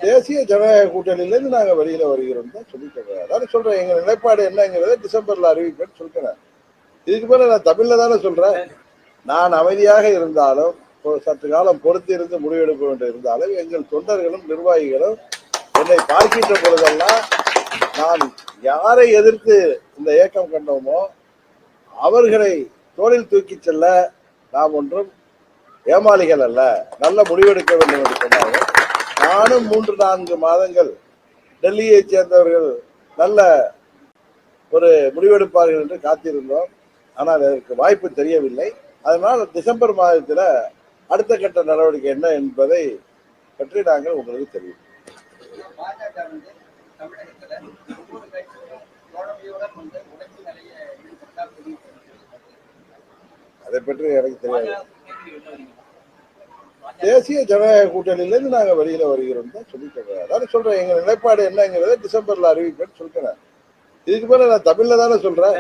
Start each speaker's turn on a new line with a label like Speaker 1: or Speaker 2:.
Speaker 1: தேசிய ஜனநாயக கூட்டணியிலிருந்து நாங்க வெளியில வருகிறோம் தான் சொல்லிட்டு அதான் சொல்றேன். எங்க நிலைப்பாடு என்னங்கிறத டிசம்பர்ல அறிவிப்பேன்னு சொல்லிட்டேன். இதுக்கு மேல நான் தமிழ்ல தானே சொல்றேன். நான் அமைதியாக இருந்தாலும் சற்று காலம் பொறுத்து இருந்து முடிவெடுக்க வேண்டும் இருந்தாலும் எங்கள் தொண்டர்களும் நிர்வாகிகளும் என்னை பார்க்கின்ற பொழுதெல்லாம் நான் யாரை எதிர்த்து இந்த இயக்கம் கண்டோமோ அவர்களை தோளில் தூக்கி செல்ல நாம் ஒன்றும் ஏமாளிகள் அல்ல, நல்ல முடிவெடுக்க வேண்டும் என்று சொன்னாங்க. நானும் 3-4 மாதங்கள் டெல்லியை சேர்ந்தவர்கள் நல்ல ஒரு முடிவெடுப்பார்கள் என்று காத்திருந்தோம். ஆனால் அதற்கு வாய்ப்பு தெரியவில்லை. அதனால் டிசம்பர் மாதத்தில் அடுத்த கட்ட நடவடிக்கை என்ன என்பதை பற்றி நாங்கள் உங்களுக்கு தெரியும். அதை பற்றி எனக்கு தெரியாது. தேசிய ஜனநாயக கூட்டணியிலிருந்து நாங்க வெளியில வருகிறோம் தான் சொல்லிட்டு அதான் சொல்றேன். எங்க நிலைப்பாடு என்னங்கிறத டிசம்பர்ல அறிவிப்பேன்னு சொல்லிட்டேன். இதுக்கு மேல நான் தமிழ்ல தானே சொல்றேன்.